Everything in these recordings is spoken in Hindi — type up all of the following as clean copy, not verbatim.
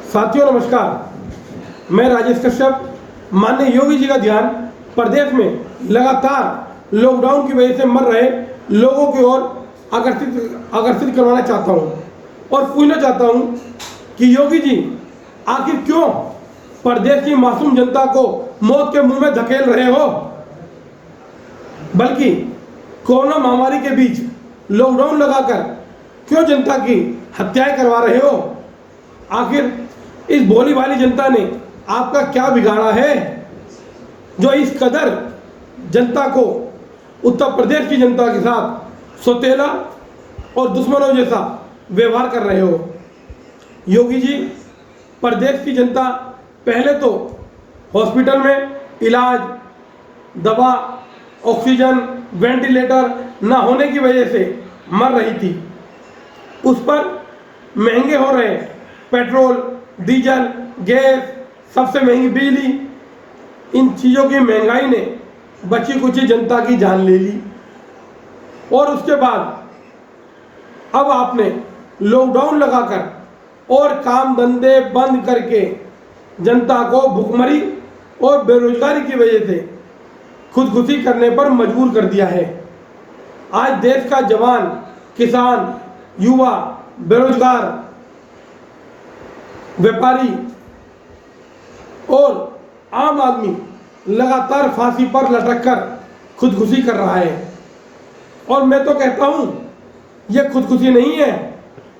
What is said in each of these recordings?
साथियों नमस्कार, मैं राजेश कश्यप। माननीय योगी जी का ध्यान प्रदेश में लगातार लॉकडाउन की वजह से मर रहे लोगों की ओर आकर्षित करवाना चाहता हूं और पूछना चाहता हूं कि योगी जी आखिर क्यों प्रदेश की मासूम जनता को मौत के मुंह में धकेल रहे हो, बल्कि कोरोना महामारी के बीच लॉकडाउन लगाकर क्यों जनता की हत्याएं करवा रहे हो। आखिर इस भोली भाली जनता ने आपका क्या बिगाड़ा है जो इस कदर जनता को, उत्तर प्रदेश की जनता के साथ सौतेला और दुश्मनों जैसा व्यवहार कर रहे हो। योगी जी, प्रदेश की जनता पहले तो हॉस्पिटल में इलाज, दवा, ऑक्सीजन, वेंटिलेटर न होने की वजह से मर रही थी। उस पर महंगे हो रहे पेट्रोल, डीजल, गैस, सबसे महंगी बिजली, इन चीज़ों की महंगाई ने बची कुची जनता की जान ले ली। और उसके बाद अब आपने लॉकडाउन लगाकर और काम धंधे बंद करके जनता को भुखमरी और बेरोजगारी की वजह से खुदकुशी करने पर मजबूर कर दिया है। आज देश का जवान, किसान, युवा, बेरोजगार, व्यापारी और आम आदमी लगातार फांसी पर लटक कर खुदकुशी कर रहा है। और मैं तो कहता हूं यह खुदकुशी नहीं है,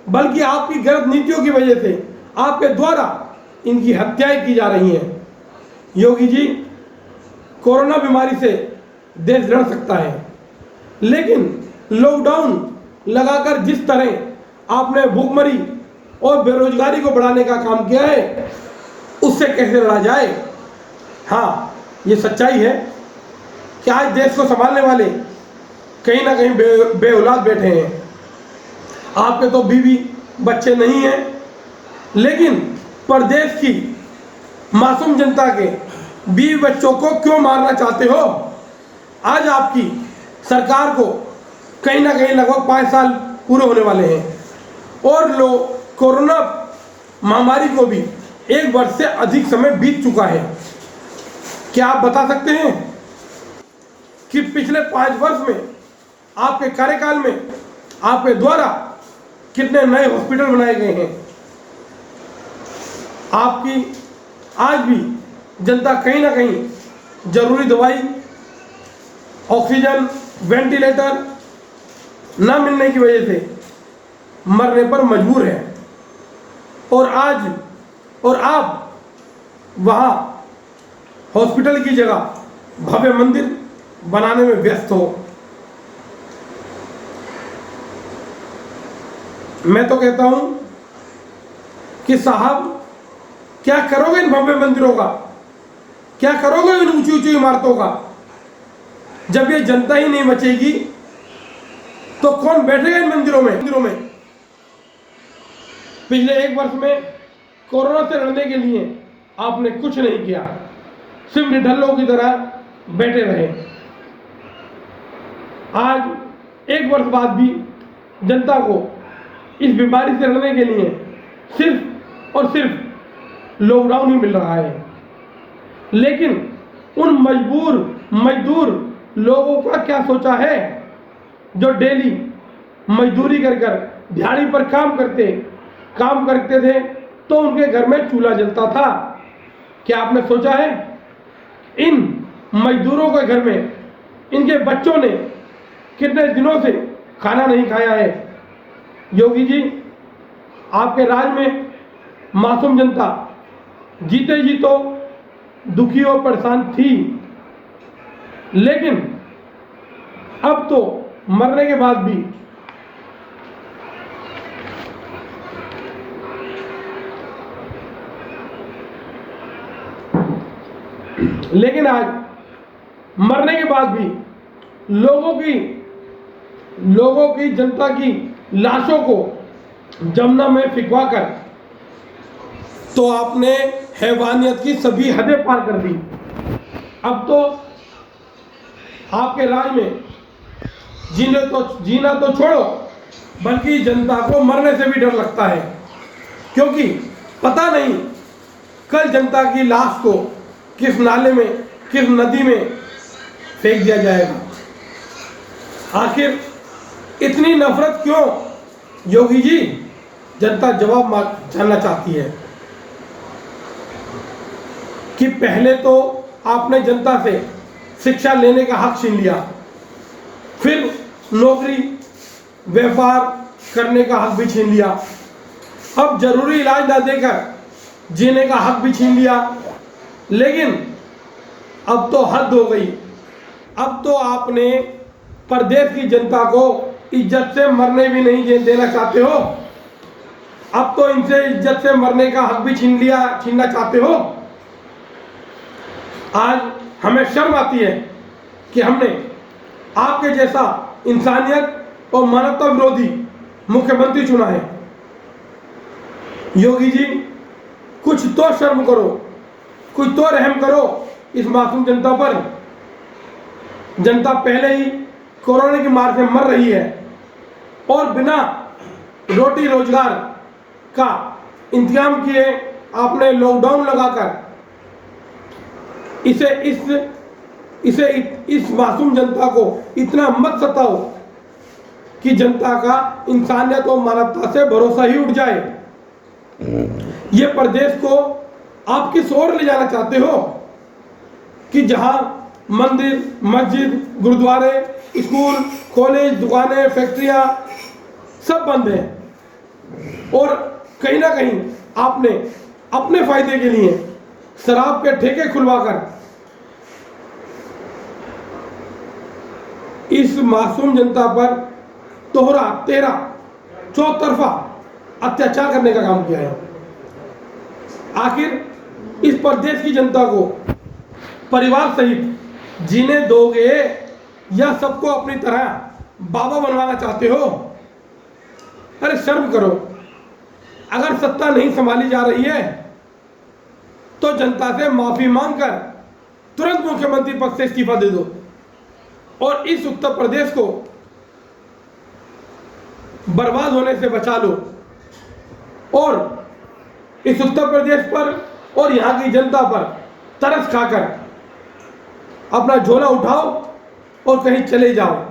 बल्कि आपकी गलत नीतियों की वजह से आपके द्वारा इनकी हत्याएं की जा रही हैं। योगी जी, कोरोना बीमारी से देश लड़ सकता है, लेकिन लॉकडाउन लगाकर जिस तरह आपने भूखमरी और बेरोजगारी को बढ़ाने का काम किया है, उससे कैसे लड़ा जाए। हाँ, ये सच्चाई है कि आज देश को संभालने वाले कहीं ना कहीं बेऔलाद बैठे हैं। आपके तो बीवी बच्चे नहीं हैं, लेकिन प्रदेश की मासूम जनता के बीवी बच्चों को क्यों मारना चाहते हो। आज आपकी सरकार को कहीं ना कहीं लगभग 5 साल पूरे होने वाले हैं और लोग कोरोना महामारी को भी 1 वर्ष से अधिक समय बीत चुका है। क्या आप बता सकते हैं कि पिछले 5 वर्ष में आपके कार्यकाल में आपके द्वारा कितने नए हॉस्पिटल बनाए गए हैं। आपकी आज भी जनता कहीं ना कहीं जरूरी दवाई, ऑक्सीजन, वेंटिलेटर न मिलने की वजह से मरने पर मजबूर है। और आप वहाँ हॉस्पिटल की जगह भव्य मंदिर बनाने में व्यस्त हो। मैं तो कहता हूँ कि साहब, क्या करोगे इन भव्य मंदिरों का, क्या करोगे इन ऊंची ऊंची इमारतों का। जब ये जनता ही नहीं बचेगी तो कौन बैठेगा इन मंदिरों में। पिछले 1 वर्ष में कोरोना से लड़ने के लिए आपने कुछ नहीं किया, सिर्फ निडल्लों की तरह बैठे रहे। आज 1 वर्ष बाद भी जनता को इस बीमारी से लड़ने के लिए सिर्फ और सिर्फ लॉकडाउन ही मिल रहा है। लेकिन उन मजदूर लोगों का क्या सोचा है जो डेली मजदूरी कर दिहाड़ी पर काम करते थे तो उनके घर में चूल्हा जलता था। क्या आपने सोचा है इन मजदूरों के घर में इनके बच्चों ने कितने दिनों से खाना नहीं खाया है। योगी जी, आपके राज में मासूम जनता जीते जी तो दुखी और परेशान थी, लेकिन अब तो मरने के बाद भी आज मरने के बाद भी लोगों की जनता की लाशों को जमुना में फिकवाकर तो आपने हैवानियत की सभी हदें पार कर दी। अब तो आपके राज में जीना तो छोड़ो, बल्कि जनता को मरने से भी डर लगता है, क्योंकि पता नहीं कल जनता की लाश को किस नाले में, किस नदी में फेंक दिया जाएगा। आखिर इतनी नफरत क्यों योगी जी? जनता जवाब जानना चाहती है कि पहले तो आपने जनता से शिक्षा लेने का हक छीन लिया, फिर नौकरी व्यापार करने का हक भी छीन लिया, अब जरूरी इलाज ना देकर जीने का हक भी छीन लिया। लेकिन अब तो हद हो गई। अब तो आपने प्रदेश की जनता को इज्जत से मरने भी नहीं देना चाहते हो। अब तो इनसे इज्जत से मरने का हक भी छीनना चाहते हो। आज हमें शर्म आती है कि हमने आपके जैसा इंसानियत और मानवता विरोधी मुख्यमंत्री चुना है। योगी जी, कुछ तो शर्म करो, कुछ तो रहम करो इस मासूम जनता पर। जनता पहले ही कोरोना की मार से मर रही है और बिना रोटी रोजगार का इंतजाम किए आपने लॉकडाउन लगाकर इस मासूम जनता को इतना मत सताओ कि जनता का इंसानियत और मानवता से भरोसा ही उठ जाए। ये प्रदेश को आप किस ओर ले जाना चाहते हो कि जहां मंदिर, मस्जिद, गुरुद्वारे, स्कूल, कॉलेज, दुकानें, फैक्ट्रियां सब बंद हैं और कहीं ना कहीं आपने अपने फायदे के लिए शराब के ठेके खुलवाकर इस मासूम जनता पर तेरा चौतरफा अत्याचार करने का काम किया है। आखिर इस प्रदेश की जनता को परिवार सहित जीने दोगे या सबको अपनी तरह बाबा बनवाना चाहते हो? अरे शर्म करो। अगर सत्ता नहीं संभाली जा रही है तो जनता से माफी मांगकर तुरंत मुख्यमंत्री पद से इस्तीफा दे दो और इस उत्तर प्रदेश को बर्बाद होने से बचा लो और इस उत्तर प्रदेश पर और यहां की जनता पर तरस खाकर अपना झोला उठाओ और कहीं चले जाओ।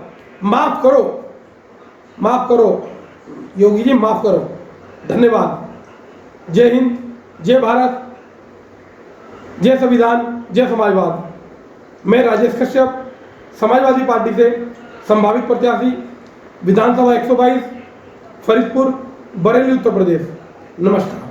माफ करो, माफ करो योगी जी, माफ करो। धन्यवाद। जय हिंद, जय भारत, जय संविधान, जय समाजवाद। मैं राजेश कश्यप, समाजवादी पार्टी से संभावित प्रत्याशी, विधानसभा 122, फरीदपुर, बरेली, उत्तर प्रदेश। नमस्कार।